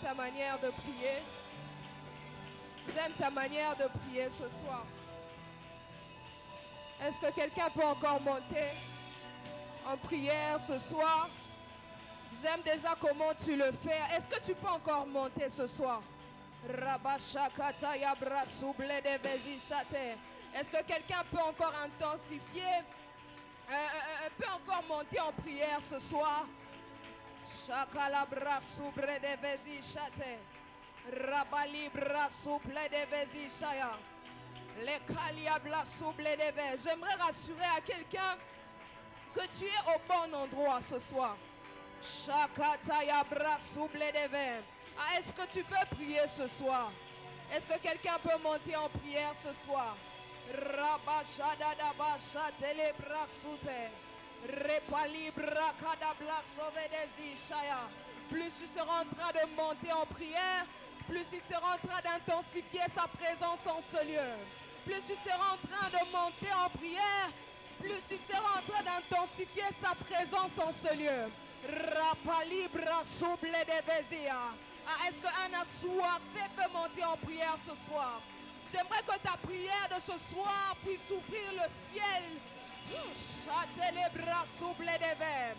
ta manière de prier. J'aime ta manière de prier ce soir. Est-ce que quelqu'un peut encore monter en prière ce soir? J'aime déjà comment tu le fais. Est-ce que tu peux encore monter ce soir? Est-ce que quelqu'un peut encore intensifier? Peut encore monter en prière ce soir? J'aimerais rassurer à quelqu'un que tu es au bon endroit ce soir. Est-ce que tu peux prier ce soir? Est-ce que quelqu'un peut monter en prière ce soir? Plus tu seras en train de monter en prière, plus tu seras en train d'intensifier sa présence en ce lieu. Plus tu seras en train de monter en prière, plus tu seras en train d'intensifier sa présence en ce lieu. Est-ce qu'un assoiffé peut monter en prière ce soir? J'aimerais que ta prière de ce soir puisse ouvrir le ciel. Châtez les bras souple des verres.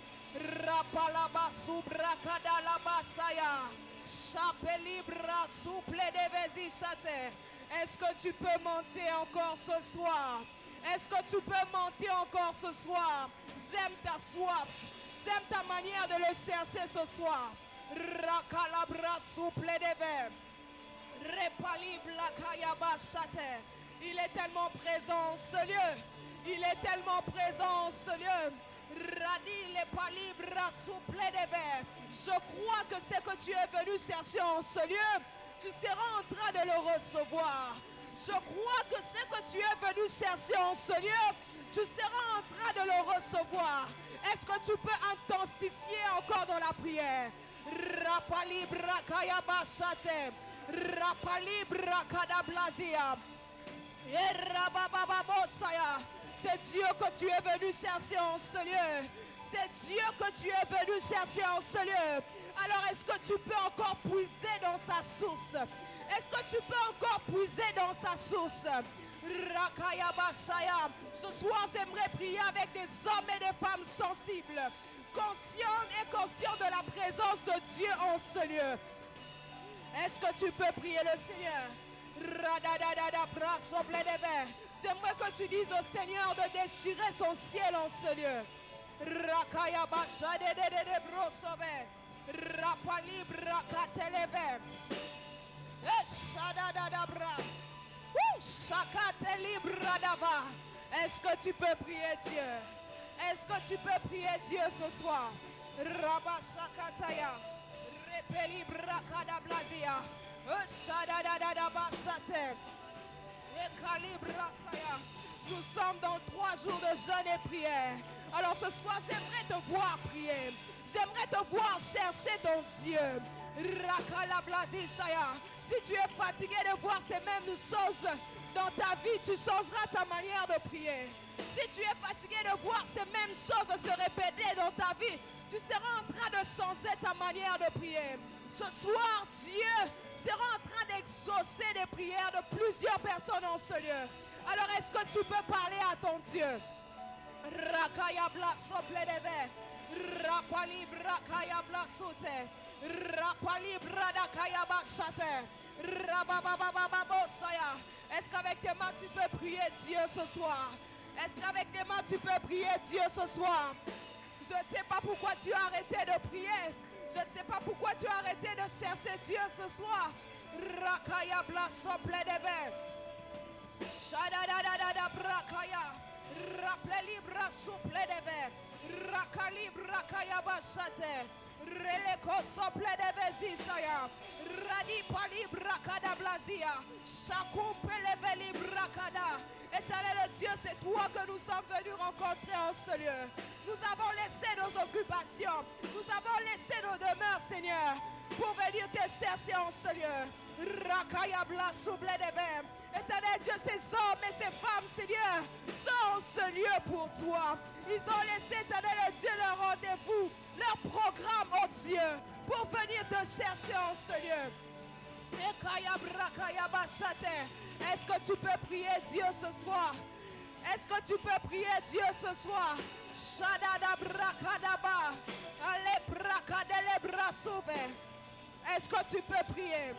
Rapalaba subra kadalaba saya. Chapeli bras souple des verres châtez. Est-ce que tu peux monter encore ce soir? Est-ce que tu peux monter encore ce soir? J'aime ta soif. J'aime ta manière de le chercher ce soir. Rakalabra souple des verres. Il est tellement présent ce lieu. Il est tellement présent ce lieu. Je crois que ce que tu es venu chercher en ce lieu, tu seras en train de le recevoir. Je crois que ce que tu es venu chercher en ce lieu, tu seras en train de le recevoir. Est-ce que tu peux intensifier encore dans la prière? C'est Dieu que tu es venu chercher en ce lieu. C'est Dieu que tu es venu chercher en ce lieu. Alors est-ce que tu peux encore puiser dans sa source? Est-ce que tu peux encore puiser dans sa source? Ce soir j'aimerais prier avec des hommes et des femmes sensibles, conscients et conscients de la présence de Dieu en ce lieu. Est-ce que tu peux prier le Seigneur? J'aimerais que tu dises au Seigneur de déchirer son ciel en ce lieu. Est-ce que tu peux prier Dieu? Est-ce que tu peux prier Dieu ce soir? Rabashakataya, repeli brakada blazia, shadadadadabasate, ekalibrasaya. Nous sommes dans 3 jours de jeûne et prière. Alors ce soir, j'aimerais te voir prier. J'aimerais te voir chercher ton Dieu. Rakalablazishaya. Si tu es fatigué de voir ces mêmes choses dans ta vie, tu changeras ta manière de prier. Si tu es fatigué de voir ces mêmes choses se répéter dans ta vie, tu seras en train de changer ta manière de prier. Ce soir, Dieu sera en train d'exaucer des prières de plusieurs personnes en ce lieu. Alors, est-ce que tu peux parler à ton Dieu? Rakaya blaso pledeve, rapali brakaya blasute, rapali bradakaya basate, rabababababosaya. Est-ce qu'avec tes mains tu peux prier Dieu ce soir? Est-ce qu'avec tes mains tu peux prier Dieu ce soir? Je ne sais pas pourquoi tu as arrêté de prier. Je ne sais pas pourquoi tu as arrêté de chercher Dieu ce soir. Rakaya blaso pledeve. Shadadadada brakaya, rapeli brasuple de ver, rakali brakaya basate, releko sople de vezisaya, radi pali brakada blazia, shakumpe leveli brakada. Éternel Dieu, c'est toi que nous sommes venus rencontrer en ce lieu. Nous avons laissé nos occupations, nous avons laissé nos demeures, Seigneur, pour venir te chercher en ce lieu. Rakayabla souple des verts. Éternel Dieu, ces hommes et ces femmes, Seigneur, sont en ce lieu pour toi. Ils ont laissé, éternel Dieu, leur rendez-vous, leur programme, oh Dieu, pour venir te chercher en ce lieu. Est-ce que tu peux prier Dieu ce soir? Est-ce que tu peux prier Dieu ce soir? Est-ce que tu peux prier?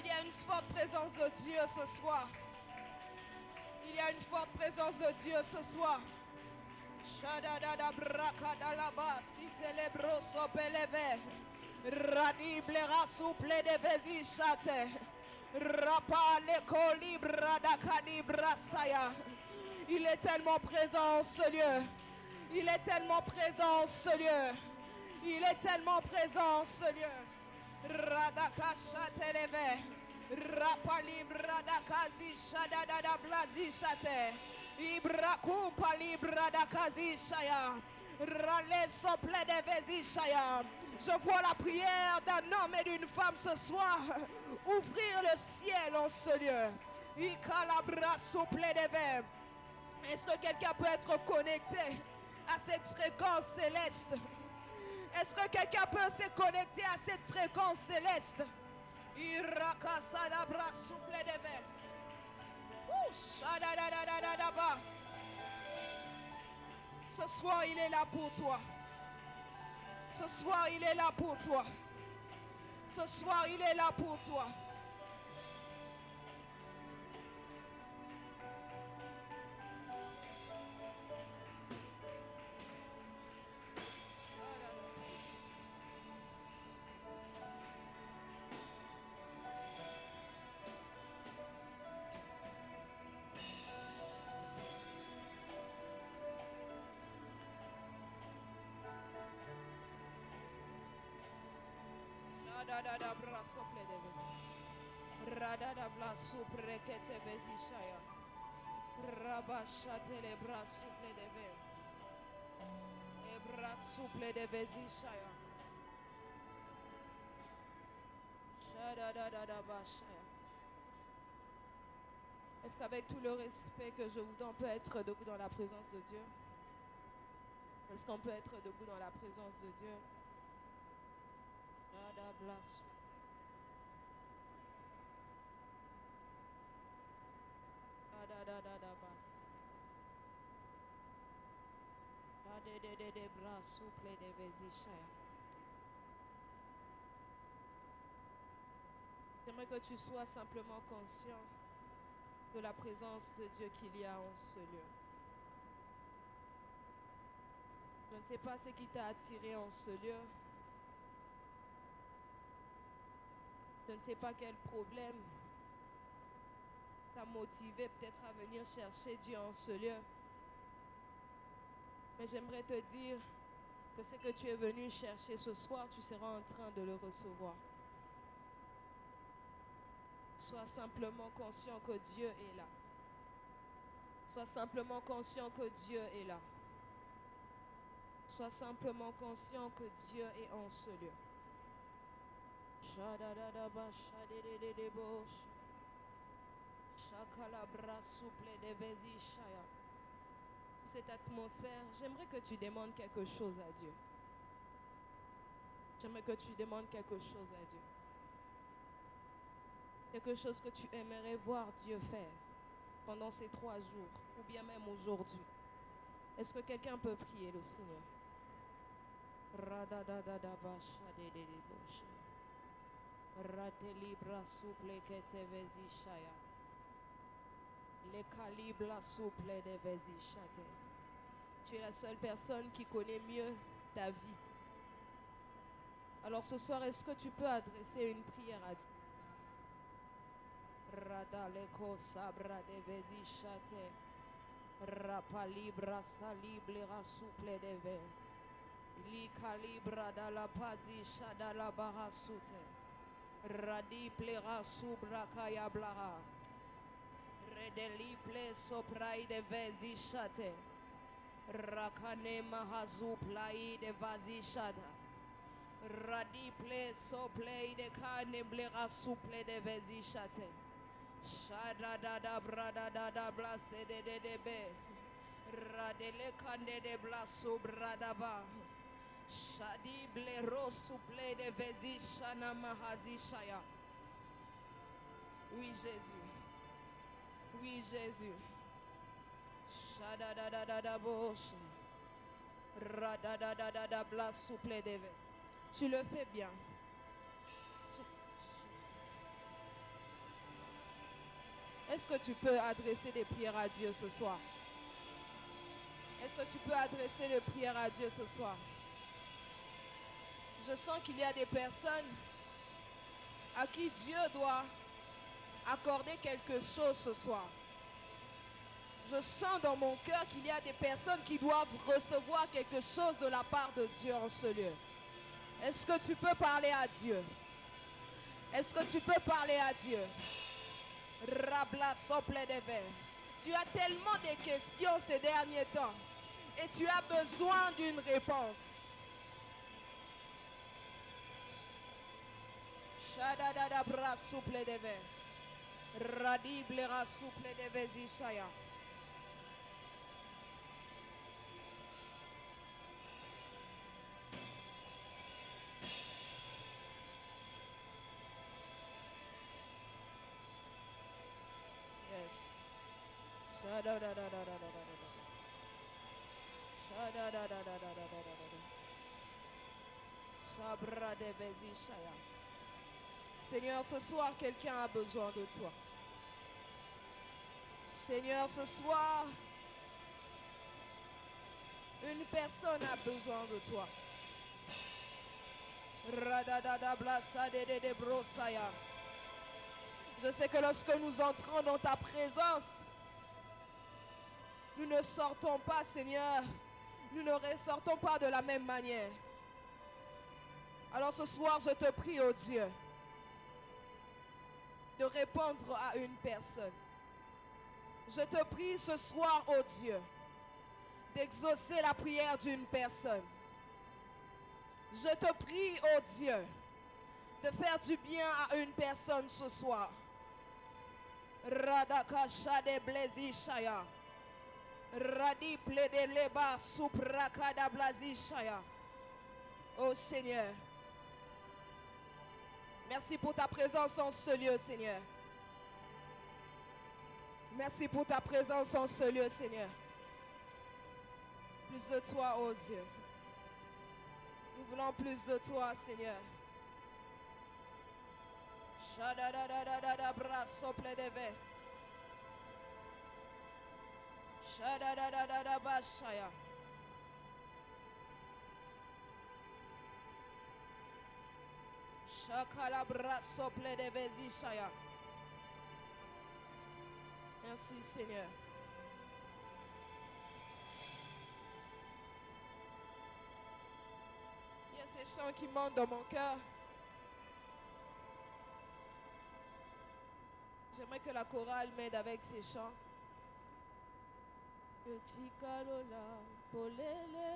Il y a une forte présence de Dieu ce soir. Il y a une forte présence de Dieu ce soir. Shadadada brakadalaba sitelebro sopeleve. Radiblera souple de vesi chate. Rapa le colibra da calibra saya. Il est tellement présent en ce lieu. Il est tellement présent en ce lieu. Il est tellement présent en ce lieu. Radakasha televe. Rapalibra da kazi shadada blazi shate. Ibraku palibra da kazi shaya. Rale sople de vesi shaya. Je vois la prière d'un homme et d'une femme ce soir. Ouvrir le ciel en ce lieu. Ikalabra souple de verre. Est-ce que quelqu'un peut être connecté à cette fréquence céleste? Est-ce que quelqu'un peut se connecter à cette fréquence céleste? Irakasadabra souple de verre. Ce soir, il est là pour toi. Ce soir, il est là pour toi. Ce soir, il est là pour toi. Radada bra sople deve. Radada bla supre kete bezishaya. Rabashate le bra souple deve. E bra souple de bezishaya. Shadadada bashaya. Est-ce qu'avec tout le respect que je vous donne, on peut être debout dans la présence de Dieu? Est-ce qu'on peut être debout dans la présence de Dieu? J'aimerais que tu sois simplement conscient de la présence de Dieu qu'il y a en ce lieu. Je ne sais pas ce qui t'a attiré en ce lieu. Je ne sais pas quel problème t'a motivé peut-être à venir chercher Dieu en ce lieu. Mais j'aimerais te dire que ce que tu es venu chercher ce soir, tu seras en train de le recevoir. Sois simplement conscient que Dieu est là. Sois simplement conscient que Dieu est là. Sois simplement conscient que Dieu est en ce lieu. Sous cette atmosphère, j'aimerais que tu demandes quelque chose à Dieu. J'aimerais que tu demandes quelque chose à Dieu. Quelque chose que tu aimerais voir Dieu faire pendant ces 3 jours, ou bien même aujourd'hui. Est-ce que quelqu'un peut prier le Seigneur? Ratelibra souple que te vezishaya. Le calibra souple de vezishate. Tu es la seule personne qui connaît mieux ta vie. Alors ce soir, est-ce que tu peux adresser une prière à Dieu? Radaleko sabra de vezishate. Rapalibra salibra souple de ve. Li calibra da la pazisha da la barasute. Radi plera subra kaya blara. Redeli ple soprai de vezishate. Rakane mahazu plai de vazishada. Radi ple sople de kane blera souple de vezishate. Shada da da brada da da blase de be. Radele kande de blaso brada ba. Shadi blero souple de vezishana mahazishaya. Oui Jésus. Oui Jésus. Shada da da da da boche. Rada da da da da blas souple de ve. Tu le fais bien. Est-ce que tu peux adresser des prières à Dieu ce soir? Est-ce que tu peux adresser des prières à Dieu ce soir? Je sens qu'il y a des personnes à qui Dieu doit accorder quelque chose ce soir. Je sens dans mon cœur qu'il y a des personnes qui doivent recevoir quelque chose de la part de Dieu en ce lieu. Est-ce que tu peux parler à Dieu? Est-ce que tu peux parler à Dieu? Rabla sople de verre. Tu as tellement de questions ces derniers temps et tu as besoin d'une réponse. Shadadada bra souple de verre. Radiblera souple de vezishaya. Yes. Sabra de vezishaya. Seigneur, ce soir, quelqu'un a besoin de toi. Seigneur, ce soir, une personne a besoin de toi. Radadada blasa de brosaya. Je sais que lorsque nous entrons dans ta présence, nous ne sortons pas, Seigneur. Nous ne ressortons pas de la même manière. Alors ce soir, je te prie, oh Dieu, de répondre à une personne. Je te prie ce soir, oh Dieu, d'exaucer la prière d'une personne. Je te prie, oh Dieu, de faire du bien à une personne ce soir. Radakasha de blezishaya. Radiple de leba suprakada blazishaya. Oh Seigneur, merci pour ta présence en ce lieu, Seigneur. Merci pour ta présence en ce lieu, Seigneur. Plus de toi, oh Dieu. Nous voulons plus de toi, Seigneur. Shadadadadada bra sople de ve. Shadadadadada bashaya. Shakala bra sople de vezishaya. Merci Seigneur. Il y a ces chants qui montent dans mon cœur. J'aimerais que la chorale m'aide avec ces chants. Yotikalola polele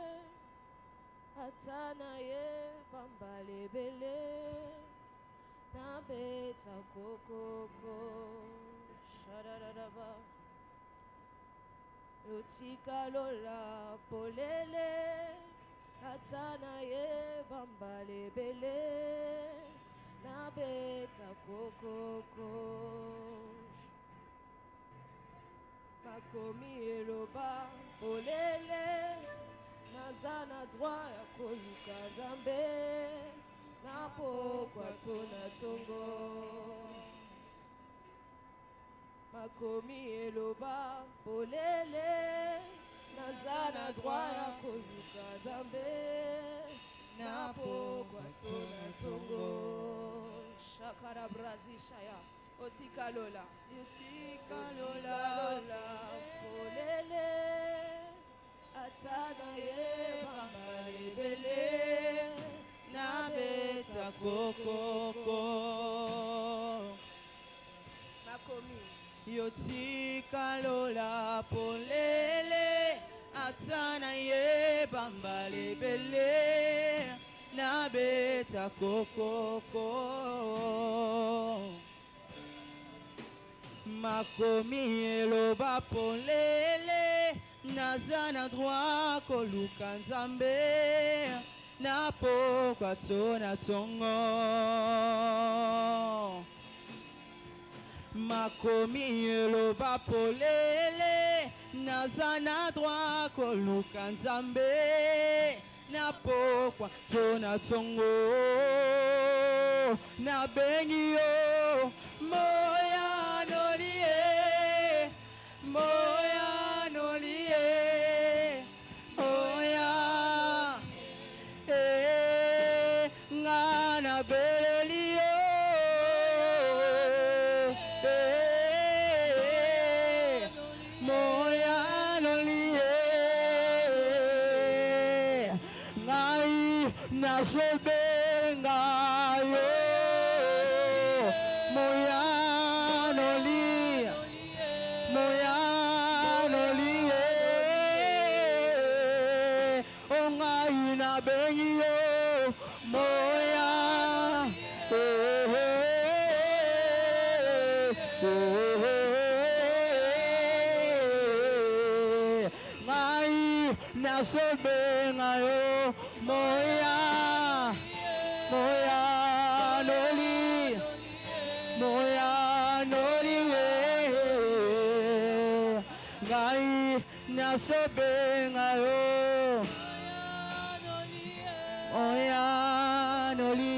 atanaye bambalebele nabeta kokoko shadadadaba. Yotikalola polele atanaye bambalebele nabeta kokoko. Makomi eloba olele nazana droit ya koluka Nzambe na pokwa tona tongo. Makomi eloba olele nazana droit ya koluka Nzambe na pokwa tona tongo. Shakara brazishaya. Otika Lola. Yotika Lola. Polele. Atana ye Balebele. Nabeta kokoko. Makomi. Yotika Lola polele. Atana ye bambalebele. Nabeta kokoko. Makomi eloba polele. Nazana droit koluka nzambe. Na pokwa tona tongo. Makomi eloba polele. Nazana droit koluka nzambe. Na pokwa tona tongo. Na bengi yo moya nolie. Moya nolie. Oya ngana belelio. Moya nolie. Ngai nasobe ngayo. Moya nolie. Moya nolie. O ngai na bengi yo. Moya. Ngai nasobe ngayo. Moya. Moya noli. Moya noli we. Ngai nasobe ngayo. Oya noli.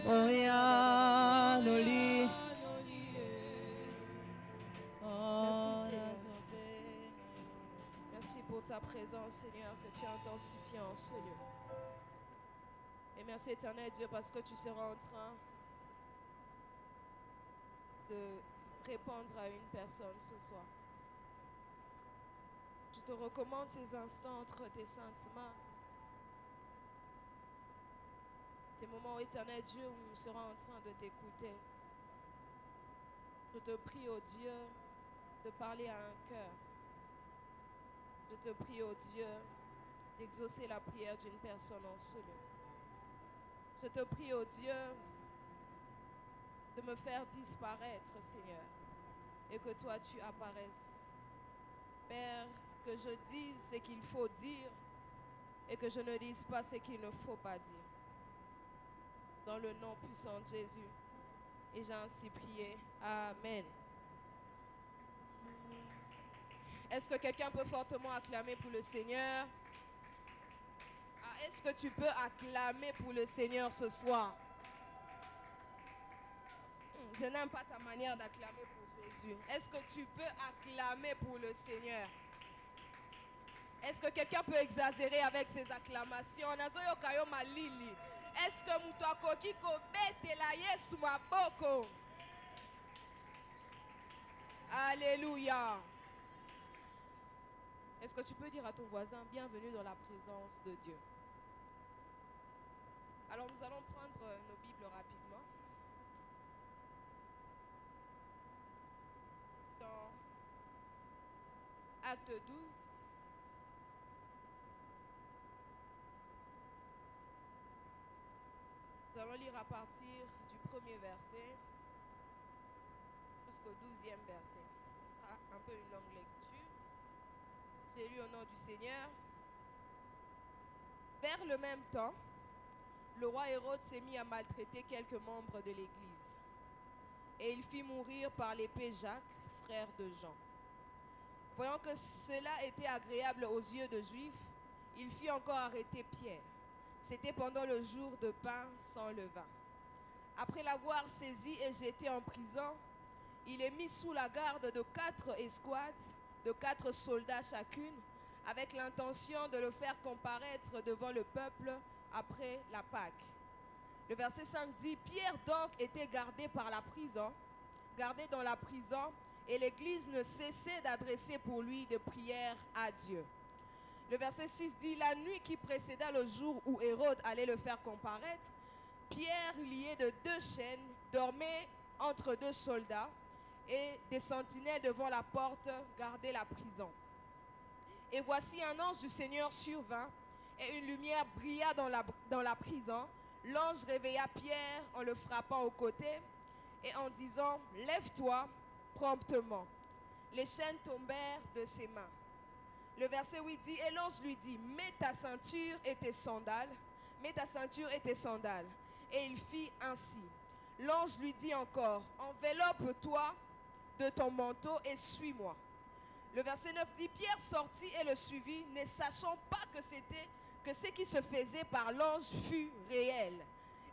Oya noli. Merci pour ta présence, Seigneur, que tu as intensifiée en ce lieu. Et merci, éternel Dieu, parce que tu seras en train de répondre à une personne ce soir. Je te recommande ces instants entre tes saintes mains. Ces moments, éternel Dieu, où on sera en train de t'écouter. Je te prie, ô Dieu, de parler à un cœur. Je te prie, ô Dieu, d'exaucer la prière d'une personne en ce lieu. Je te prie, ô Dieu, de me faire disparaître, Seigneur, et que toi tu apparaisses. Père, que je dise ce qu'il faut dire et que je ne dise pas ce qu'il ne faut pas dire. Dans le nom puissant de Jésus. Et j'ai ainsi prié. Amen. Est-ce que quelqu'un peut fortement acclamer pour le Seigneur? Est-ce que tu peux acclamer pour le Seigneur ce soir? Je n'aime pas ta manière d'acclamer pour Jésus. Est-ce que tu peux acclamer pour le Seigneur? Est-ce que quelqu'un peut exagérer avec ses acclamations? Est-ce que Mutwakokiko bete la Yesu maboko? Alléluia. Est-ce que tu peux dire à ton voisin, bienvenue dans la présence de Dieu? Alors nous allons prendre nos Bibles rapidement. Dans Acte 12. Nous allons lire à partir du premier verset jusqu'au 12e verset. Ce sera un peu une longue lecture. J'ai lu au nom du Seigneur. Vers le même temps, le roi Hérode s'est mis à maltraiter quelques membres de l'Église. Et il fit mourir par l'épée Jacques, frère de Jean. Voyant que cela était agréable aux yeux des Juifs, il fit encore arrêter Pierre. C'était pendant le jour de pain sans levain. Après l'avoir saisi et jeté en prison, il est mis sous la garde de 4 escouades, de 4 soldats chacune, avec l'intention de le faire comparaître devant le peuple après la Pâque. Le verset 5 dit, Pierre donc était gardé dans la prison, et l'Église ne cessait d'adresser pour lui des prières à Dieu. Le verset 6 dit, la nuit qui précéda le jour où Hérode allait le faire comparaître, Pierre, lié de 2 chaînes, dormait entre 2 soldats, et des sentinelles devant la porte gardaient la prison. Et voici un ange du Seigneur survint, et une lumière brilla dans la prison. L'ange réveilla Pierre en le frappant au côté et en disant, lève-toi promptement. Les chaînes tombèrent de ses mains. Le verset 8 dit, et l'ange lui dit, mets ta ceinture et tes sandales. Et il fit ainsi. L'ange lui dit encore, enveloppe-toi de ton manteau et suis-moi. Le verset 9 dit, Pierre sortit et le suivit, ne sachant pas que ce qui se faisait par l'ange fut réel,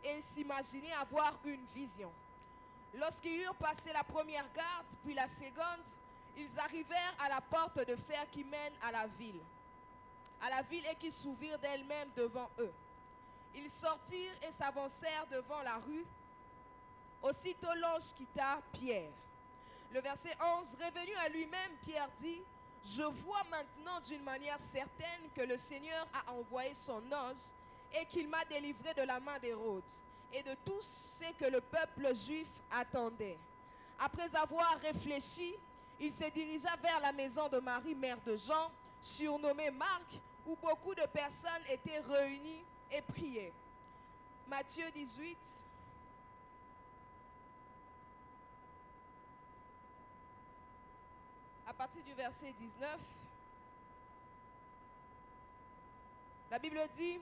et s'imaginait avoir une vision. Lorsqu'ils eurent passé la première garde, puis la seconde, ils arrivèrent à la porte de fer qui mène à la ville et qui s'ouvrit d'elle-même devant eux. Ils sortirent et s'avancèrent devant la rue. Aussitôt l'ange quitta Pierre. Le verset 11, revenu à lui-même, Pierre dit, je vois maintenant d'une manière certaine que le Seigneur a envoyé son ange et qu'il m'a délivré de la main d'Hérode et de tout ce que le peuple juif attendait. Après avoir réfléchi, il se dirigea vers la maison de Marie, mère de Jean, surnommée Marc, où beaucoup de personnes étaient réunies et priaient. Matthieu 18. À partir du verset 19, la Bible dit,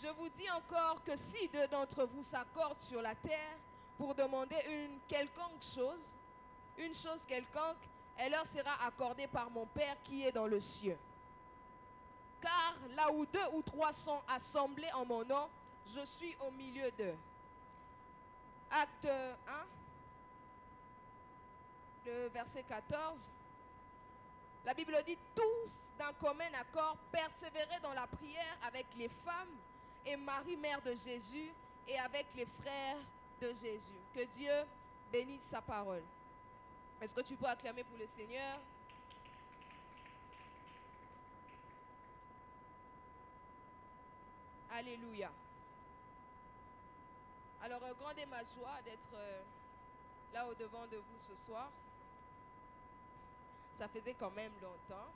je vous dis encore que si 2 d'entre vous s'accordent sur la terre pour demander une chose quelconque, elle leur sera accordée par mon Père qui est dans le ciel. Car là où 2 ou 3 sont assemblés en mon nom, je suis au milieu d'eux. Acte 1. Le verset 14, la Bible dit, tous d'un commun accord persévéraient dans la prière avec les femmes et Marie, mère de Jésus, et avec les frères de Jésus. Que Dieu bénisse sa parole. Est-ce que tu peux acclamer pour le Seigneur? Alléluia. Alors, grande est ma joie d'être là au devant de vous ce soir. Ça faisait quand même longtemps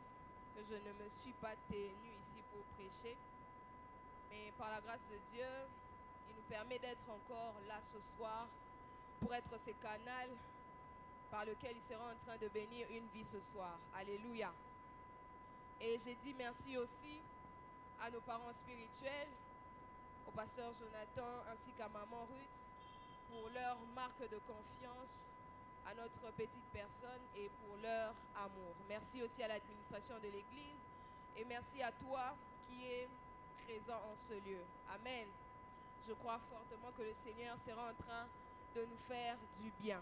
que je ne me suis pas tenue ici pour prêcher. Mais par la grâce de Dieu, il nous permet d'être encore là ce soir pour être ce canal par lequel il sera en train de bénir une vie ce soir. Alléluia. Et j'ai dit merci aussi à nos parents spirituels, au pasteur Jonathan ainsi qu'à maman Ruth pour leur marque de confiance à notre petite personne et pour leur amour. Merci aussi à l'administration de l'Église et merci à toi qui es présent en ce lieu. Amen. Je crois fortement que le Seigneur sera en train de nous faire du bien.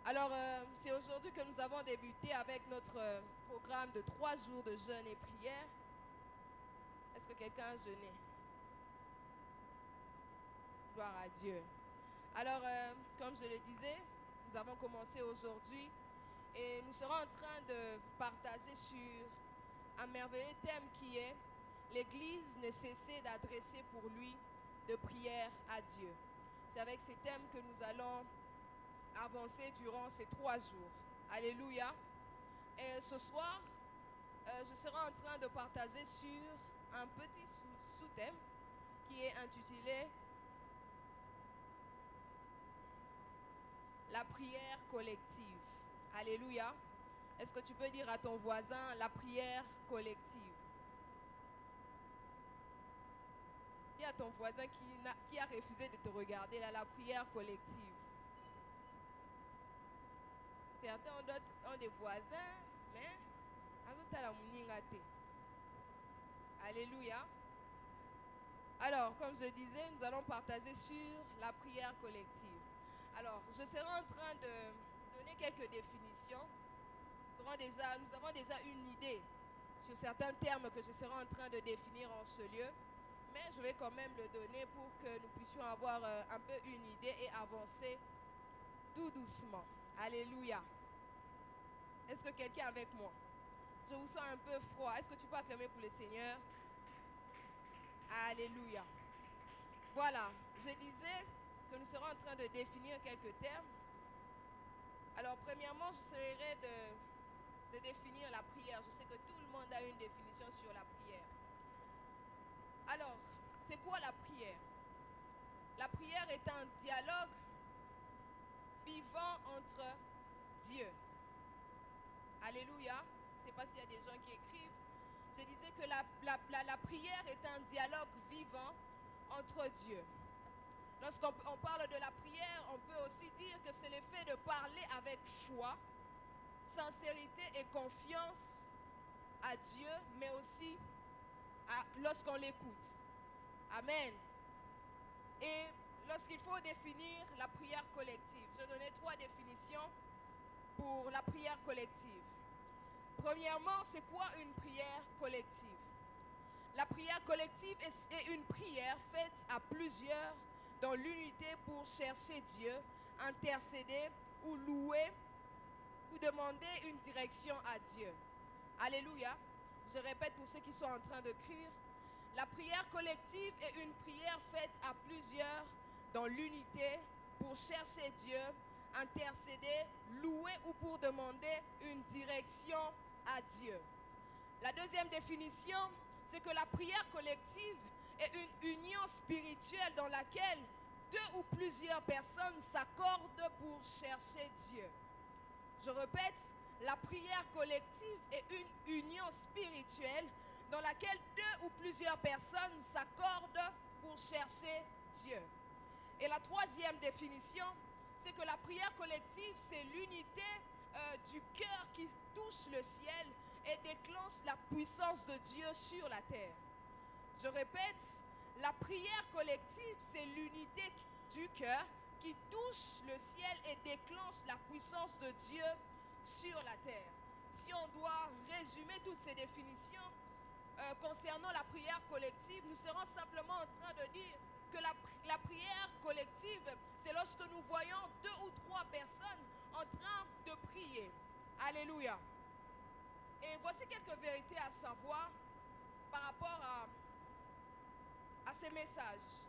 Alors, c'est aujourd'hui que nous avons débuté avec notre programme de 3 jours de jeûne et prière. Est-ce que quelqu'un a jeûné? Gloire à Dieu. Alors, comme je le disais, nous avons commencé aujourd'hui et nous serons en train de partager sur un merveilleux thème qui est l'Église ne cessait d'adresser pour lui de prières à Dieu. C'est avec ces thèmes que nous allons avancer durant ces 3 jours. Alléluia. Et ce soir, je serai en train de partager sur un petit sous-thème qui est intitulé la prière collective. Alléluia. Est-ce que tu peux dire à ton voisin la prière collective? Dis à ton voisin qui a refusé de te regarder là, la prière collective. Certains ont des voisins, mais alléluia. Alors, comme je disais, nous allons partager sur la prière collective. Alors, je serai en train de donner quelques définitions. Nous avons déjà une idée sur certains termes que je serai en train de définir en ce lieu. Mais je vais quand même le donner pour que nous puissions avoir un peu une idée et avancer tout doucement. Alléluia. Est-ce que quelqu'un est avec moi? Je vous sens un peu froid. Est-ce que tu peux acclamer pour le Seigneur? Alléluia. Voilà, je disais que nous serons en train de définir quelques termes. Alors, premièrement, j'essaierai de définir la prière. Je sais que tout le monde a une définition sur la prière. Alors, c'est quoi la prière? La prière est un dialogue vivant entre Dieu. Alléluia. Je ne sais pas s'il y a des gens qui écrivent. Je disais que la prière est un dialogue vivant entre Dieu. Lorsqu'on parle de la prière, on peut aussi dire que c'est le fait de parler avec foi, sincérité et confiance à Dieu, mais aussi lorsqu'on l'écoute. Amen. Et lorsqu'il faut définir la prière collective, je donnais 3 définitions pour la prière collective. Premièrement, c'est quoi une prière collective? La prière collective est une prière faite à plusieurs dans l'unité pour chercher Dieu, intercéder ou louer ou demander une direction à Dieu. Alléluia. Je répète pour ceux qui sont en train de crier. La prière collective est une prière faite à plusieurs dans l'unité pour chercher Dieu, intercéder, louer ou pour demander une direction à Dieu. La deuxième définition, c'est que la prière collective est une union spirituelle dans laquelle 2 ou plusieurs personnes s'accordent pour chercher Dieu. Je répète, la prière collective est une union spirituelle dans laquelle 2 ou plusieurs personnes s'accordent pour chercher Dieu. Et la troisième définition, c'est que la prière collective, c'est l'unité du cœur qui touche le ciel et déclenche la puissance de Dieu sur la terre. Je répète, la prière collective, c'est l'unité du cœur qui touche le ciel et déclenche la puissance de Dieu sur la terre. Si on doit résumer toutes ces définitions concernant la prière collective, nous serons simplement en train de dire que la prière collective, c'est lorsque nous voyons 2 ou 3 personnes en train de prier. Alléluia. Et voici quelques vérités à savoir par rapport à ces messages.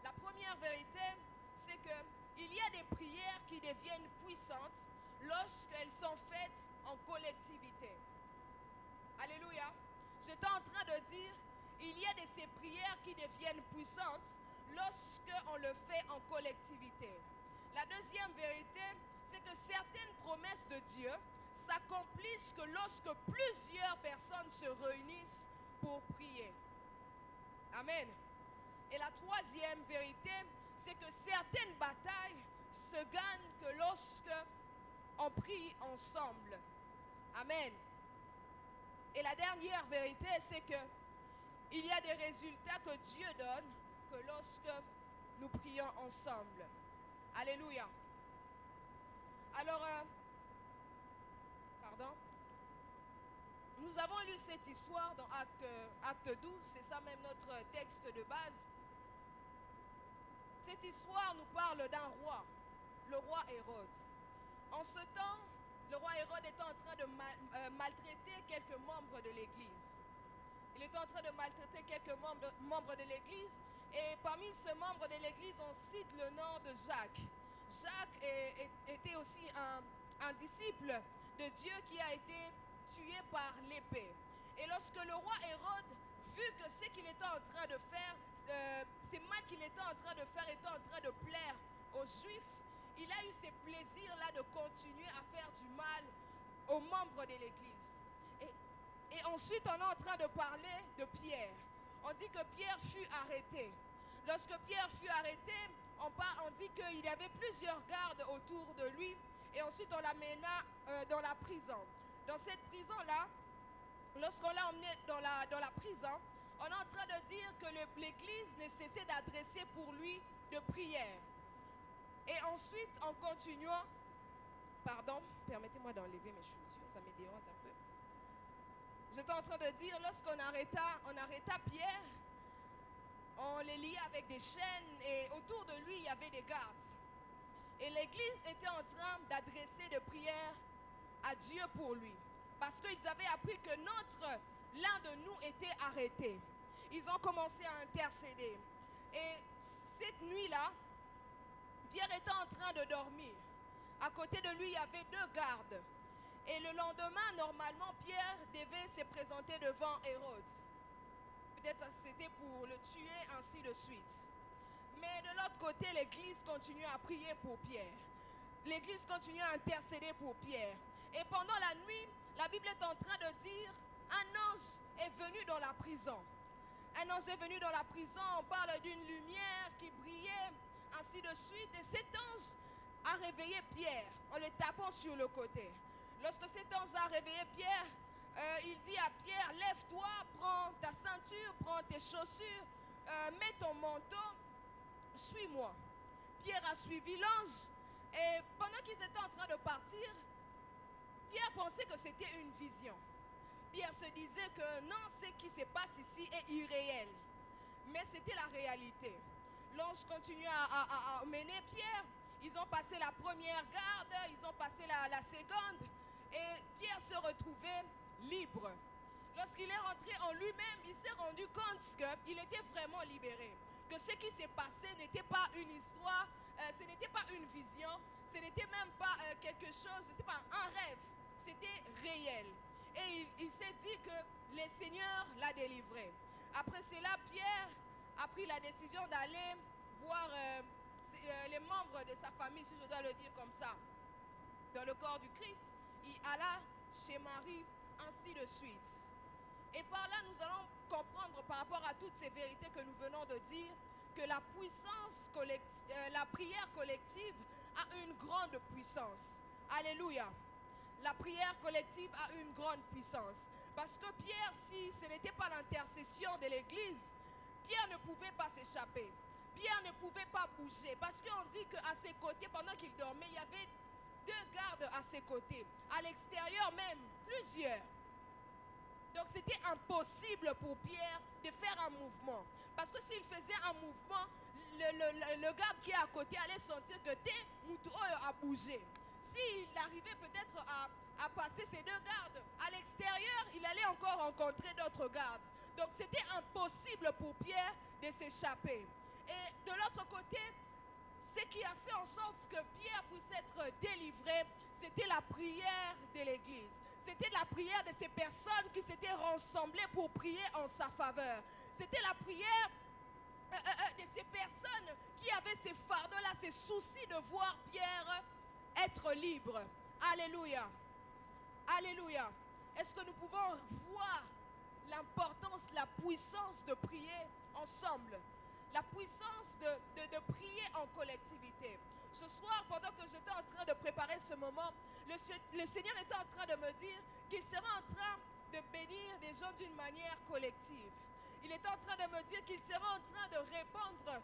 La première vérité, c'est qu'il y a des prières qui deviennent puissantes lorsqu'elles sont faites en collectivité. Alléluia. J'étais en train de dire, il y a de ces prières qui deviennent puissantes lorsqu'on le fait en collectivité. La deuxième vérité, c'est que certaines promesses de Dieu s'accomplissent que lorsque plusieurs personnes se réunissent pour prier. Amen. Et la troisième vérité, c'est que certaines batailles se gagnent que lorsque on prie ensemble. Amen. Et la dernière vérité, c'est que il y a des résultats que Dieu donne que lorsque nous prions ensemble. Alléluia. Alors, nous avons lu cette histoire dans Acte 12, c'est ça même notre texte de base. Cette histoire nous parle d'un roi, le roi Hérode. En ce temps, le roi Hérode était en train de maltraiter quelques membres de l'Église. Il était en train de maltraiter quelques membres de l'Église. Et parmi ces membres de l'Église, on cite le nom de Jacques. Jacques était aussi un disciple de Dieu qui a été tué par l'épée. Et lorsque le roi Hérode, vu que ce qu'il était en train de faire, ce mal qu'il était en train de faire était en train de plaire aux Juifs, il a eu ce plaisir-là de continuer à faire du mal aux membres de l'Église. Et ensuite, on est en train de parler de Pierre. On dit que Pierre fut arrêté. Lorsque Pierre fut arrêté, on dit qu'il y avait plusieurs gardes autour de lui. Et ensuite, on l'amena dans la prison. Dans cette prison-là, lorsqu'on l'a emmené dans la prison, on est en train de dire que l'Église ne cessait d'adresser pour lui de prières. Et ensuite, en continuant, permettez-moi d'enlever mes chaussures, ça me dérange un peu. J'étais en train de dire, lorsqu'on arrêta Pierre, On les liait avec des chaînes et autour de lui, il y avait des gardes. Et l'église était en train d'adresser des prières à Dieu pour lui. Parce qu'ils avaient appris que l'un de nous était arrêté. Ils ont commencé à intercéder. Et cette nuit-là, Pierre était en train de dormir. À côté de lui, il y avait 2 gardes. Et le lendemain, normalement, Pierre devait se présenter devant Hérode. Peut-être que c'était pour le tuer, ainsi de suite. Mais de l'autre côté, l'église continuait à prier pour Pierre. L'église continuait à intercéder pour Pierre. Et pendant la nuit, la Bible est en train de dire, un ange est venu dans la prison. Un ange est venu dans la prison, on parle d'une lumière qui brillait, ainsi de suite. Et cet ange a réveillé Pierre en le tapant sur le côté. Lorsque cet ange a réveillé Pierre, il dit à Pierre, lève-toi, prends ta ceinture, prends tes chaussures, mets ton manteau, suis-moi. Pierre a suivi l'ange et pendant qu'ils étaient en train de partir, Pierre pensait que c'était une vision. Pierre se disait que non, ce qui se passe ici est irréel. Mais c'était la réalité. L'ange continue à mener Pierre. Ils ont passé la première garde, ils ont passé la seconde. Et Pierre se retrouvait libre. Lorsqu'il est rentré en lui-même, il s'est rendu compte qu'il était vraiment libéré. Que ce qui s'est passé n'était pas une histoire, ce n'était pas une vision, ce n'était même pas quelque chose, ce n'était pas un rêve, c'était réel. Et il s'est dit que le Seigneur l'a délivré. Après cela, Pierre a pris la décision d'aller voir les membres de sa famille, si je dois le dire comme ça, dans le corps du Christ. Il alla chez Marie, ainsi de suite. Et par là, nous allons comprendre par rapport à toutes ces vérités que nous venons de dire, que la puissance collective, la prière collective a une grande puissance. Alléluia. La prière collective a une grande puissance. Parce que Pierre, si ce n'était pas l'intercession de l'Église, Pierre ne pouvait pas s'échapper. Pierre ne pouvait pas bouger. Parce qu'on dit qu'à ses côtés, pendant qu'il dormait, il y avait 2 gardes à ses côtés. À l'extérieur même, plusieurs. Donc c'était impossible pour Pierre de faire un mouvement. Parce que s'il faisait un mouvement, le garde qui est à côté allait sentir que Moutouro a bougé. S'il arrivait peut-être à passer ces 2 gardes à l'extérieur, il allait encore rencontrer d'autres gardes. Donc c'était impossible pour Pierre de s'échapper. Et de l'autre côté, ce qui a fait en sorte que Pierre puisse être délivré, c'était la prière de l'Église. C'était la prière de ces personnes qui s'étaient rassemblées pour prier en sa faveur. C'était la prière de ces personnes qui avaient ces fardeaux-là, ces soucis de voir Pierre être libre. Alléluia. Alléluia. Est-ce que nous pouvons voir l'importance, la puissance de prier ensemble? La puissance de prier en collectivité. Ce soir, pendant que j'étais en train de préparer ce moment, le Seigneur était en train de me dire qu'il sera en train de bénir des gens d'une manière collective. Il était en train de me dire qu'il sera en train de répondre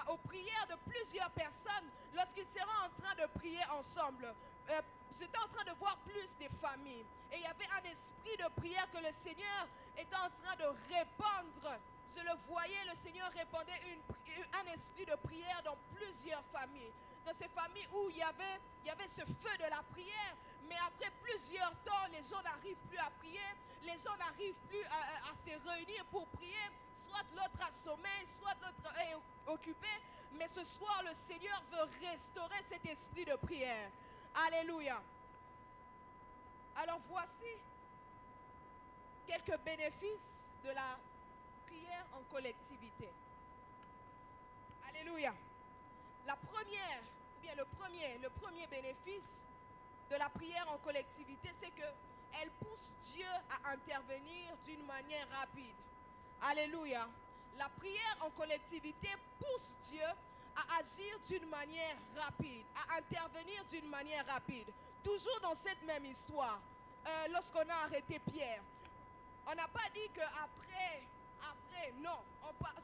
aux prières de plusieurs personnes lorsqu'il sera en train de prier ensemble. J'étais en train de voir plus des familles. Et il y avait un esprit de prière que le Seigneur était en train de répandre. Je le voyais, le Seigneur répandait un esprit de prière dans plusieurs familles. Dans ces familles où il y avait ce feu de la prière, mais après plusieurs temps, les gens n'arrivent plus à prier, les gens n'arrivent plus à se réunir pour prier, soit l'autre a sommeil, soit l'autre est occupé, mais ce soir, le Seigneur veut restaurer cet esprit de prière. Alléluia. Alors voici quelques bénéfices de la prière en collectivité. Alléluia. La première, ou bien le premier bénéfice de la prière en collectivité, c'est qu'elle pousse Dieu à intervenir d'une manière rapide. Alléluia. La prière en collectivité pousse Dieu à agir d'une manière rapide, à intervenir d'une manière rapide. Toujours dans cette même histoire, lorsqu'on a arrêté Pierre, on n'a pas dit qu'après, non,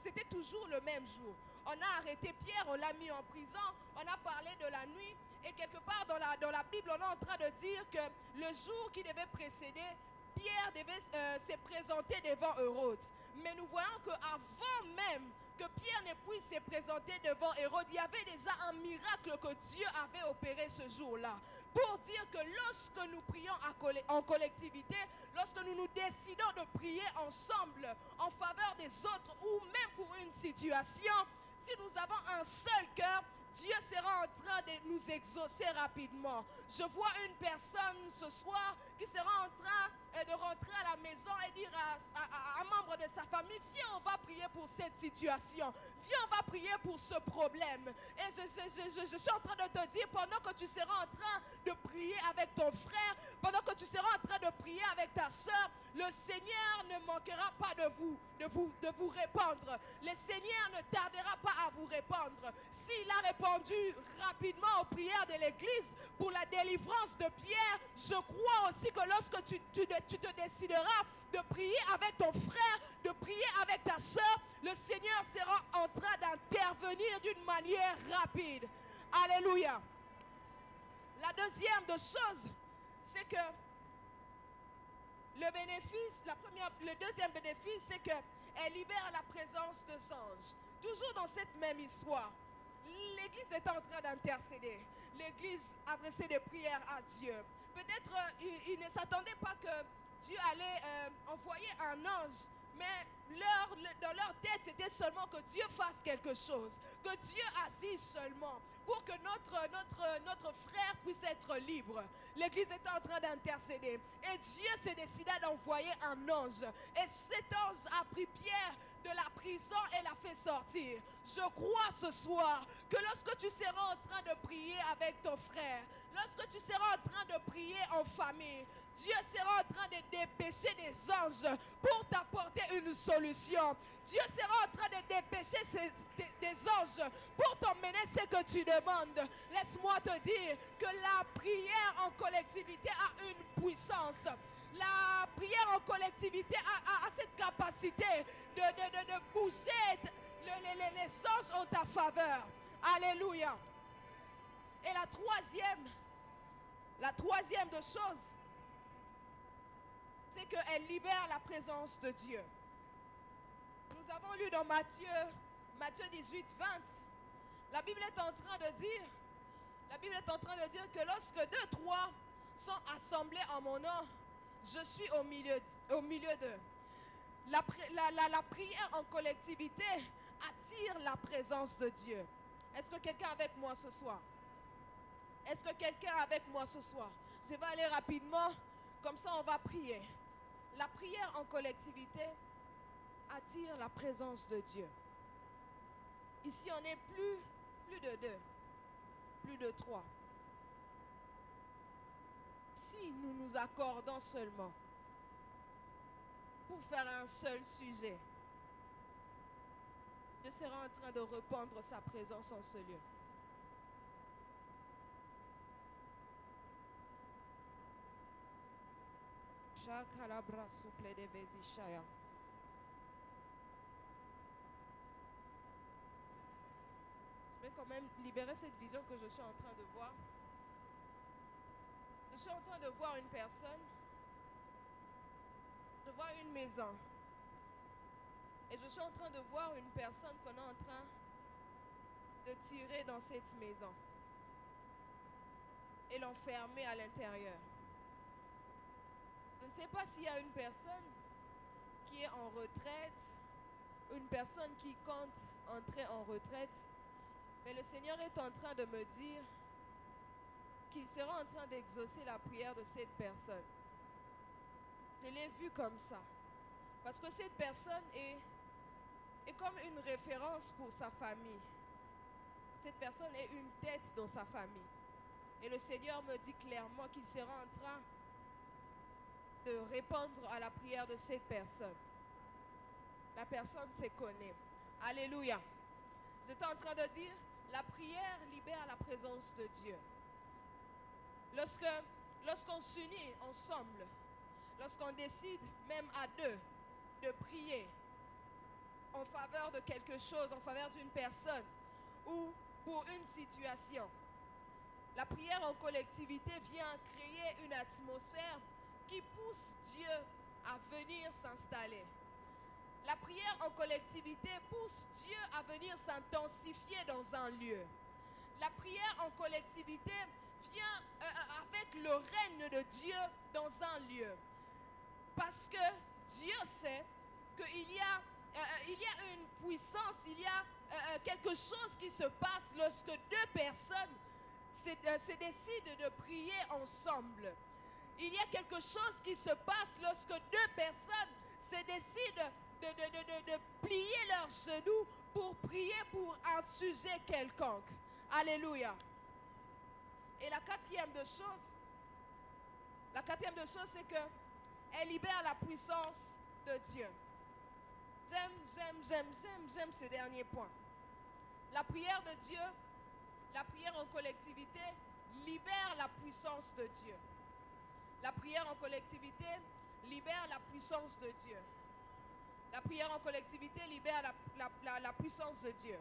c'était toujours le même jour. On a arrêté Pierre, on l'a mis en prison, on a parlé de la nuit, et quelque part dans la Bible, on est en train de dire que le jour qui devait précéder, Pierre devait se présenter devant Hérode. Mais nous voyons qu'avant même que Pierre ne puisse se présenter devant Hérode, il y avait déjà un miracle que Dieu avait opéré ce jour-là. Pour dire que lorsque nous prions en collectivité, lorsque nous nous décidons de prier ensemble en faveur des autres ou même pour une situation, si nous avons un seul cœur, Dieu sera en train de nous exaucer rapidement. Je vois une personne ce soir qui sera en train de rentrer à la maison et dire à un membre de sa famille, viens, on va prier pour cette situation. Viens, on va prier pour ce problème. Et je suis en train de te dire, pendant que tu seras en train de prier avec ton frère, pendant que tu seras en train de prier avec ta soeur, le Seigneur ne manquera pas de vous répondre. Le Seigneur ne tardera pas à vous répondre. S'il a répondu rapidement aux prières de l'Église pour la délivrance de Pierre, je crois aussi que lorsque tu te décideras de prier avec ton frère, de prier avec ta soeur, le Seigneur sera en train d'intervenir d'une manière rapide. Alléluia. La deuxième des choses, c'est que le deuxième bénéfice, c'est qu'elle libère la présence des anges. Toujours dans cette même histoire, l'Église est en train d'intercéder. L'Église adressait des prières à Dieu. Peut-être ils ne s'attendaient pas que Dieu allait envoyer un ange, mais dans leur tête, c'était seulement que Dieu fasse quelque chose, que Dieu assiste seulement, pour que notre frère puisse être libre. L'Église est en train d'intercéder. Et Dieu s'est décidé d'envoyer un ange. Et cet ange a pris Pierre de la prison et l'a fait sortir. Je crois ce soir que lorsque tu seras en train de prier avec ton frère, lorsque tu seras en train de prier en famille, Dieu sera en train de dépêcher des anges pour t'apporter une solution. Dieu sera en train de dépêcher des anges pour t'emmener ce que tu demandes. Laisse-moi te dire que la prière en collectivité a une puissance. La prière en collectivité a cette capacité de bouger les anges en ta faveur. Alléluia. Et la troisième des choses, c'est qu'elle libère la présence de Dieu. Nous avons lu dans Matthieu 18, 20, la Bible est en train de dire que lorsque 2, 3 sont assemblés en mon nom, je suis au milieu d'eux. La prière en collectivité attire la présence de Dieu. Est-ce que quelqu'un est avec moi ce soir? Est-ce que quelqu'un est avec moi ce soir? Je vais aller rapidement, comme ça on va prier. La prière en collectivité attire la présence de Dieu. Ici, on est plus de 2, plus de 3. Si nous nous accordons seulement pour faire un seul sujet, Dieu sera en train de répandre sa présence en ce lieu. Chakalabra souple de Vezishaya. Je vais quand même libérer cette vision que je suis en train de voir. Je suis en train de voir une personne. Je vois une maison. Et je suis en train de voir une personne qu'on est en train de tirer dans cette maison. Et l'enfermer à l'intérieur. Je ne sais pas s'il y a une personne qui est en retraite, une personne qui compte entrer en retraite, mais le Seigneur est en train de me dire qu'il sera en train d'exaucer la prière de cette personne. Je l'ai vu comme ça. Parce que cette personne est comme une référence pour sa famille. Cette personne est une tête dans sa famille. Et le Seigneur me dit clairement qu'il sera en train de répondre à la prière de cette personne. La personne se connaît. Alléluia. J'étais en train de dire, la prière libère la présence de Dieu. Lorsqu'on s'unit ensemble, lorsqu'on décide même à 2 de prier en faveur de quelque chose, en faveur d'une personne ou pour une situation, la prière en collectivité vient créer une atmosphère qui pousse Dieu à venir s'installer. La prière en collectivité pousse Dieu à venir s'intensifier dans un lieu. La prière en collectivité vient avec le règne de Dieu dans un lieu. Parce que Dieu sait qu'il y a une puissance, il y a quelque chose qui se passe lorsque deux personnes se décident de prier ensemble. Il y a quelque chose qui se passe lorsque deux personnes se décident de plier leurs genoux pour prier pour un sujet quelconque. Alléluia. Et la quatrième de choses, c'est que elle libère la puissance de Dieu. J'aime ces derniers points. La prière de Dieu, la prière en collectivité, libère la puissance de Dieu. La prière en collectivité libère la puissance de Dieu. La prière en collectivité libère la puissance de Dieu.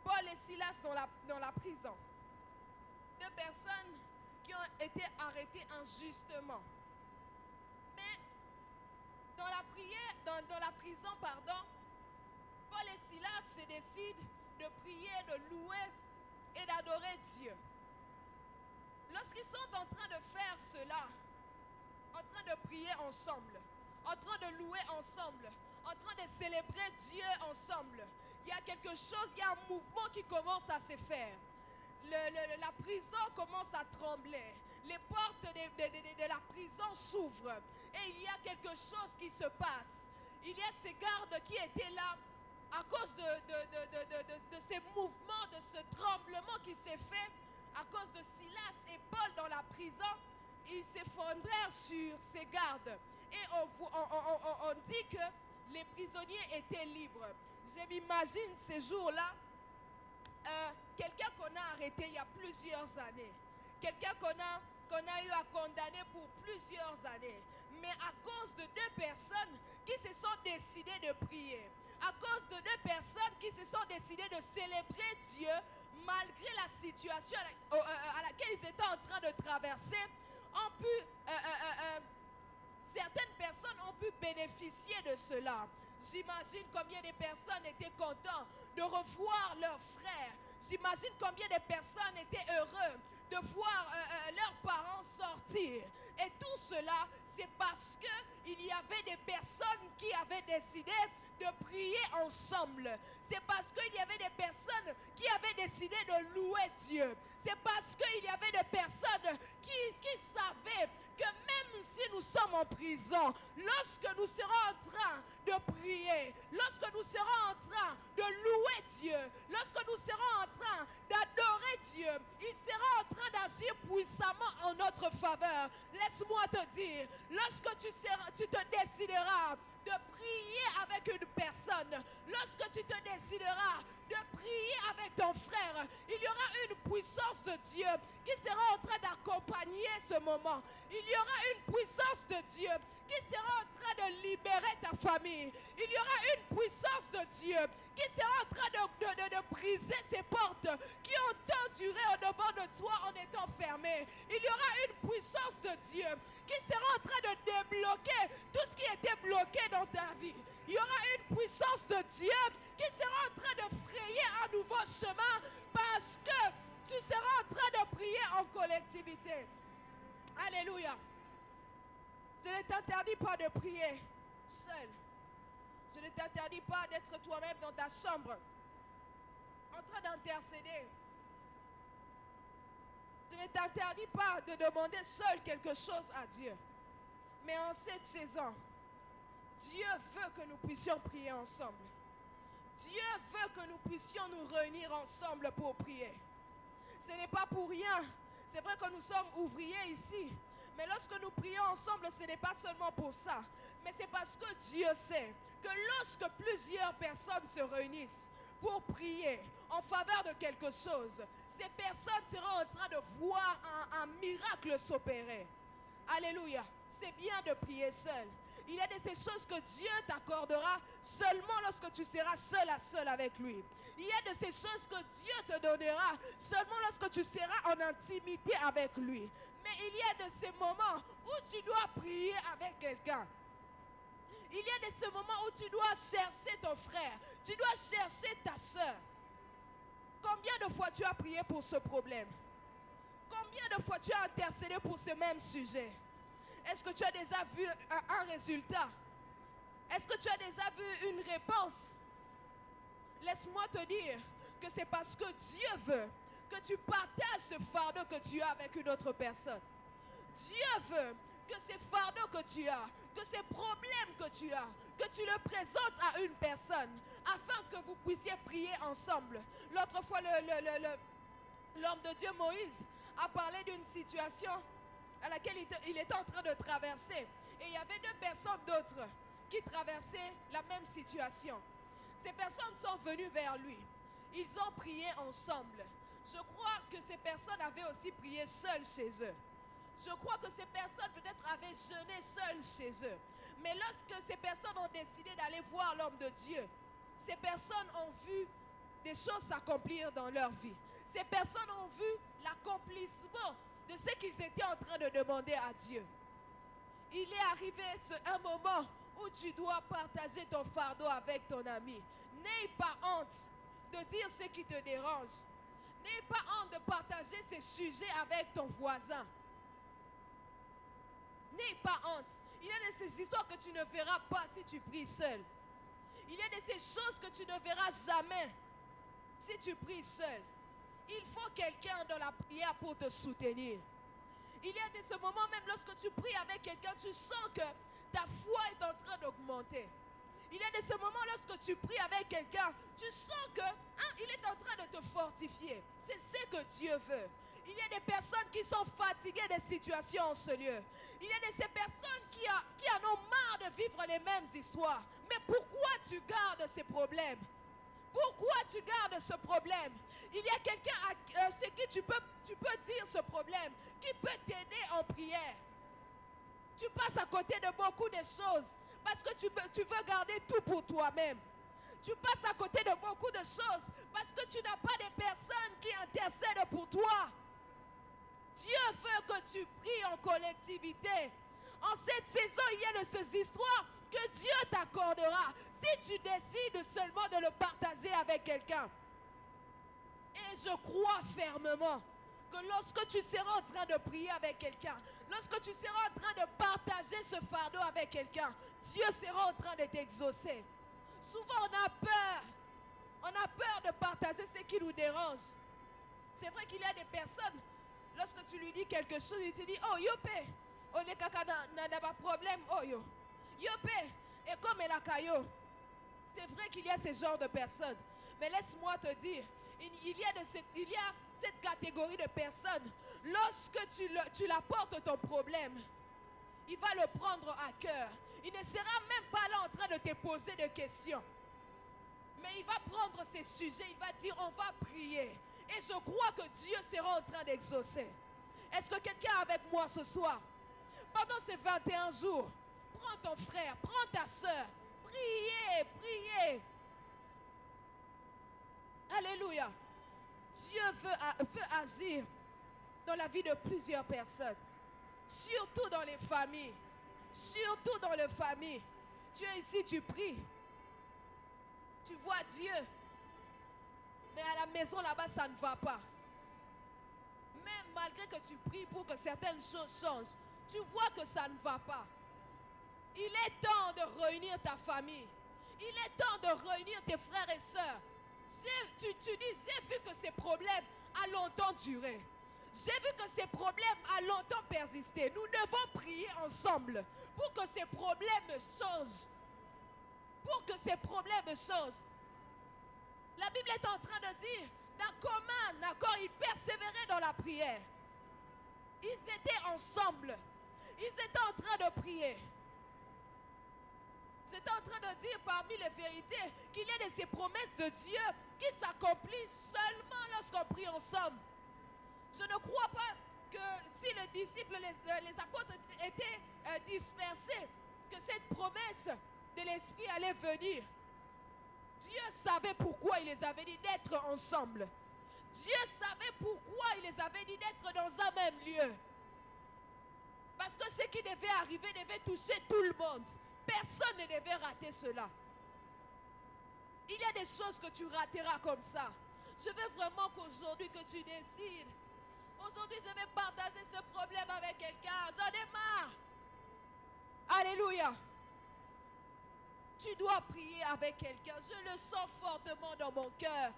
Paul et Silas dans la prison. Deux personnes qui ont été arrêtées injustement. Mais dans la prison, Paul et Silas se décident de prier, de louer et d'adorer Dieu. Lorsqu'ils sont en train de faire cela, en train de prier ensemble, en train de louer ensemble, en train de célébrer Dieu ensemble, il y a quelque chose, il y a un mouvement qui commence à se faire. La prison commence à trembler. Les portes de la prison s'ouvrent. Et il y a quelque chose qui se passe. Il y a ces gardes qui étaient là à cause de ces mouvements, de ce tremblement qui s'est fait à cause de Silas et Paul dans la prison. Ils s'effondrèrent sur ces gardes. Et on dit que les prisonniers étaient libres. Je m'imagine ces jours-là, quelqu'un qu'on a arrêté il y a plusieurs années, quelqu'un qu'on a eu à condamner pour plusieurs années, mais à cause de deux personnes qui se sont décidées de prier, à cause de deux personnes qui se sont décidées de célébrer Dieu malgré la situation à laquelle ils étaient en train de traverser, certaines personnes ont pu bénéficier de cela. J'imagine combien de personnes étaient contentes de revoir leurs frères. J'imagine combien de personnes étaient heureux de voir leurs parents sortir. Et tout cela, c'est parce qu'il y avait des personnes qui avaient décidé de prier ensemble. C'est parce qu'il y avait des personnes qui avaient décidé de louer Dieu. C'est parce qu'il y avait des personnes qui savaient que même si nous sommes en prison, lorsque nous serons en train de prier, lorsque nous serons en train de louer Dieu, lorsque nous serons en train d'adorer Dieu, il sera en train d'agir puissamment en notre faveur. Laisse-moi te dire, lorsque tu te décideras de prier avec une personne, lorsque tu te décideras de prier avec ton frère, il y aura une puissance de Dieu qui sera en train d'accompagner ce moment. Il y aura une puissance de Dieu qui sera en train de libérer ta famille. Il y aura une puissance de Dieu qui sera en train de briser ces portes qui ont tant duré au-devant de toi en étant fermées. Il y aura une puissance de Dieu qui sera en train de débloquer tout ce qui était bloqué dans ta vie. Il y aura une puissance de Dieu qui sera en train de frayer un nouveau chemin parce que tu seras en train de prier en collectivité. Alléluia. Je ne t'interdis pas de prier seul. Je ne t'interdis pas d'être toi-même dans ta chambre en train d'intercéder. Je ne t'interdis pas de demander seul quelque chose à Dieu. Mais en cette saison, Dieu veut que nous puissions prier ensemble. Dieu veut que nous puissions nous réunir ensemble pour prier. Ce n'est pas pour rien. C'est vrai que nous sommes ouvriers ici. Mais lorsque nous prions ensemble, ce n'est pas seulement pour ça. Mais c'est parce que Dieu sait que lorsque plusieurs personnes se réunissent pour prier en faveur de quelque chose, ces personnes seront en train de voir un miracle s'opérer. Alléluia. C'est bien de prier seul. Il y a de ces choses que Dieu t'accordera seulement lorsque tu seras seul à seul avec lui. Il y a de ces choses que Dieu te donnera seulement lorsque tu seras en intimité avec lui. Mais il y a de ces moments où tu dois prier avec quelqu'un. Il y a de ces moments où tu dois chercher ton frère. Tu dois chercher ta soeur. Combien de fois tu as prié pour ce problème? Combien de fois tu as intercédé pour ce même sujet? Est-ce que tu as déjà vu un résultat? Est-ce que tu as déjà vu une réponse? Laisse-moi te dire que c'est parce que Dieu veut que tu partages ce fardeau que tu as avec une autre personne. Dieu veut que ces fardeaux que tu as, que ces problèmes que tu as, que tu le présentes à une personne afin que vous puissiez prier ensemble. L'autre fois, l'homme de Dieu Moïse a parlé d'une situation à laquelle il était en train de traverser. Et il y avait deux personnes d'autres qui traversaient la même situation. Ces personnes sont venues vers lui. Ils ont prié ensemble. Je crois que ces personnes avaient aussi prié seules chez eux. Je crois que ces personnes peut-être avaient jeûné seules chez eux. Mais lorsque ces personnes ont décidé d'aller voir l'homme de Dieu, ces personnes ont vu des choses s'accomplir dans leur vie. Ces personnes ont vu l'accomplissement de ce qu'ils étaient en train de demander à Dieu. Il est arrivé un moment où tu dois partager ton fardeau avec ton ami. N'aie pas honte de dire ce qui te dérange. N'aie pas honte de partager ces sujets avec ton voisin. N'aie pas honte. Il y a de ces histoires que tu ne verras pas si tu pries seul. Il y a de ces choses que tu ne verras jamais si tu pries seul. Il faut quelqu'un dans la prière pour te soutenir. Il y a de ce moment même lorsque tu pries avec quelqu'un, tu sens que ta foi est en train d'augmenter. Il y a de ce moment lorsque tu pries avec quelqu'un, tu sens que il est en train de te fortifier. C'est ce que Dieu veut. Il y a des personnes qui sont fatiguées des situations en ce lieu. Il y a de ces personnes qui en ont marre de vivre les mêmes histoires. Mais pourquoi tu gardes ces problèmes? Pourquoi tu gardes ce problème? Il y a quelqu'un à qui tu peux dire ce problème, qui peut t'aider en prière. Tu passes à côté de beaucoup de choses parce que tu veux garder tout pour toi-même. Tu passes à côté de beaucoup de choses parce que tu n'as pas de personnes qui intercèdent pour toi. Dieu veut que tu pries en collectivité. En cette saison, il y a de ces histoires que Dieu t'accordera si tu décides seulement de le partager avec quelqu'un. Et je crois fermement que lorsque tu seras en train de prier avec quelqu'un, lorsque tu seras en train de partager ce fardeau avec quelqu'un, Dieu sera en train de t'exaucer. Souvent on a peur. On a peur de partager ce qui nous dérange. C'est vrai qu'il y a des personnes, lorsque tu lui dis quelque chose, il te dit, oh yopé, on est kaka n'a pas de problème, oh yo. Yopé, et comme elle a caillou. C'est vrai qu'il y a ce genre de personnes. Mais laisse-moi te dire, il y a cette catégorie de personnes. Lorsque tu l'apportes ton problème, il va le prendre à cœur. Il ne sera même pas là en train de te poser des questions. Mais il va prendre ces sujets, il va dire, on va prier. Et je crois que Dieu sera en train d'exaucer. Est-ce que quelqu'un est avec moi ce soir? Pendant ces 21 jours, prends ton frère, prends ta soeur. Priez. Alléluia. Dieu veut agir dans la vie de plusieurs personnes. Surtout dans les familles. Surtout dans les familles. Tu es ici, tu pries. Tu vois Dieu. Mais à la maison là-bas, ça ne va pas. Même malgré que tu pries pour que certaines choses changent, tu vois que ça ne va pas. Il est temps de réunir ta famille. Il est temps de réunir tes frères et sœurs. Tu dis, j'ai vu que ces problèmes a longtemps duré. J'ai vu que ces problèmes a longtemps persisté. Nous devons prier ensemble pour que ces problèmes changent. Pour que ces problèmes changent. La Bible est en train de dire, d'un commun accord, ils persévéraient dans la prière. Ils étaient ensemble. Ils étaient en train de prier. J'étais en train de dire parmi les vérités qu'il y a de ces promesses de Dieu qui s'accomplissent seulement lorsqu'on prie ensemble. Je ne crois pas que si les disciples, les apôtres étaient dispersés, que cette promesse de l'Esprit allait venir. Dieu savait pourquoi il les avait dit d'être ensemble. Dieu savait pourquoi il les avait dit d'être dans un même lieu. Parce que ce qui devait arriver devait toucher tout le monde. personne ne devait rater cela. Il y a des choses que tu rateras comme ça. Je veux vraiment qu'aujourd'hui que tu décides. Aujourd'hui, je vais partager ce problème avec quelqu'un. J'en ai marre. Alléluia. Tu dois prier avec quelqu'un. Je le sens fortement dans mon cœur.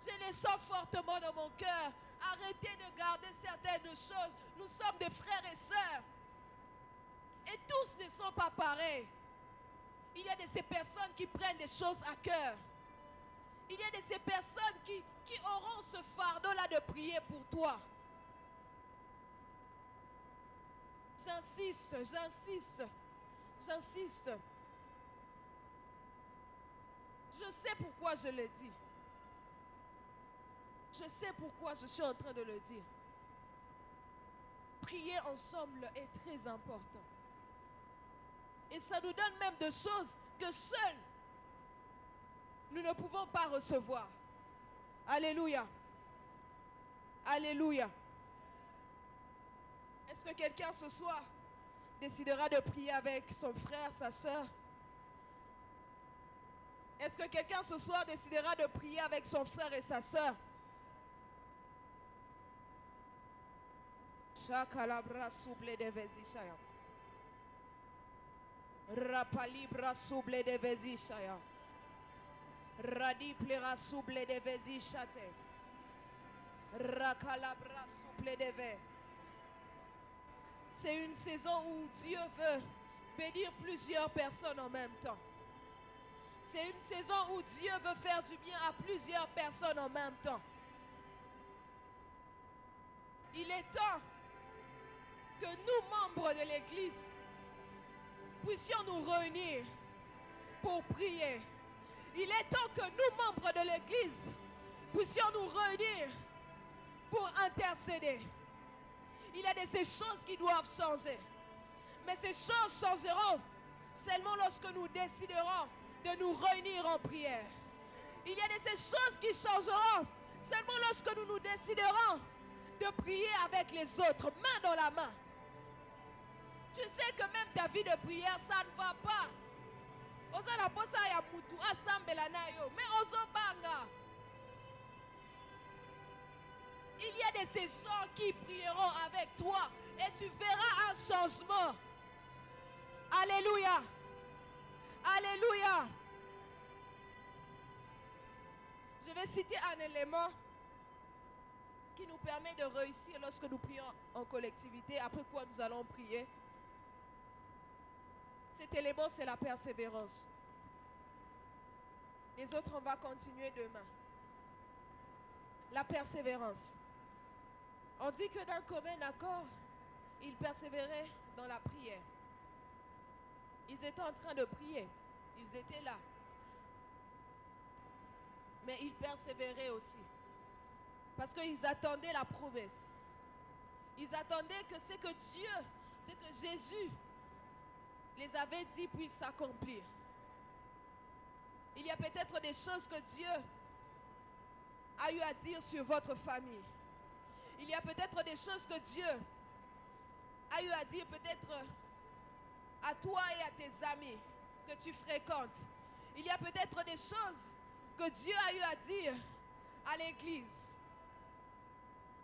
Je le sens fortement dans mon cœur. Arrêtez de garder certaines choses. Nous sommes des frères et sœurs. Et tous ne sont pas pareils. Il y a de ces personnes qui prennent des choses à cœur. Il y a de ces personnes qui auront ce fardeau-là de prier pour toi. J'insiste. Je sais pourquoi je le dis. Je sais pourquoi je suis en train de le dire. Prier ensemble est très important. Et ça nous donne même des choses que seuls nous ne pouvons pas recevoir. Alléluia. Alléluia. Est-ce que quelqu'un ce soir décidera de prier avec son frère, sa soeur? Est-ce que quelqu'un ce soir décidera de prier avec son frère et sa soeur? Chakalabra souble de vezishaya. Rapalibra souble de vezishaya. Radiplera souble de vezishate. Rakalabra souble de ve. C'est une saison où Dieu veut bénir plusieurs personnes en même temps. C'est une saison où Dieu veut faire du bien à plusieurs personnes en même temps. Il est temps que nous, membres de l'Église, puissions nous réunir pour prier. Il est temps que nous, membres de l'Église, puissions nous réunir pour intercéder. Il y a de ces choses qui doivent changer. Mais ces choses changeront seulement lorsque nous déciderons de nous réunir en prière. Il y a de ces choses qui changeront seulement lorsque nous nous déciderons de prier avec les autres, main dans la main. Tu sais que même ta vie de prière, ça ne va pas. Il y a de ces gens qui prieront avec toi et tu verras un changement. Alléluia. Alléluia. Je vais citer un élément qui nous permet de réussir lorsque nous prions en collectivité, après quoi nous allons prier. Cet élément, c'est la persévérance. Les autres, on va continuer demain. La persévérance. On dit que d'un commun accord, ils persévéraient dans la prière. Ils étaient en train de prier. Ils étaient là. Mais ils persévéraient aussi. Parce qu'ils attendaient la promesse. Ils attendaient que ce que Dieu, ce que Jésus les avait dit puisse s'accomplir. Il y a peut-être des choses que Dieu a eu à dire sur votre famille. Il y a peut-être des choses que Dieu a eu à dire peut-être à toi et à tes amis que tu fréquentes. Il y a peut-être des choses que Dieu a eu à dire à l'église.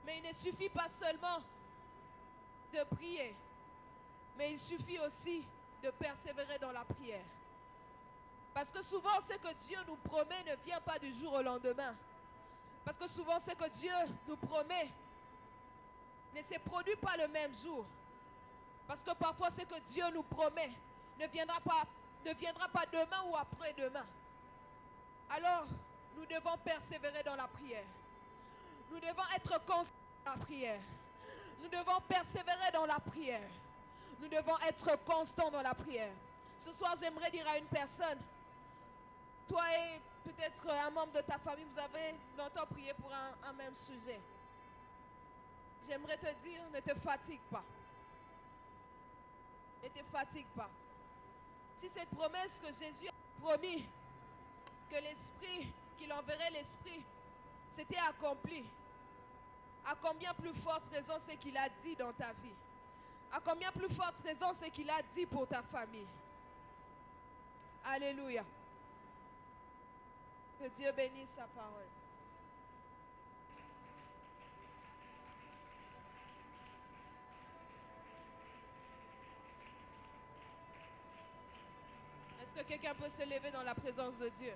Mais il ne suffit pas seulement de prier, mais il suffit aussi de persévérer dans la prière. Parce que souvent, ce que Dieu nous promet ne vient pas du jour au lendemain. Parce que souvent, ce que Dieu nous promet ne se produit pas le même jour. Parce que parfois, ce que Dieu nous promet ne viendra pas demain ou après-demain. Alors, nous devons persévérer dans la prière. Nous devons être constants dans la prière. Nous devons persévérer dans la prière. Nous devons être constants dans la prière. Ce soir, j'aimerais dire à une personne, toi et peut-être un membre de ta famille, vous avez longtemps prié pour un même sujet. J'aimerais te dire, ne te fatigue pas. Ne te fatigue pas. Si cette promesse que Jésus a promis, que l'Esprit, qu'il enverrait l'Esprit, s'était accompli, à combien plus forte raison c'est qu'il a dit dans ta vie. À combien plus forte raison ce qu'il a dit pour ta famille. Alléluia. Que Dieu bénisse sa parole. Est-ce que quelqu'un peut se lever dans la présence de Dieu?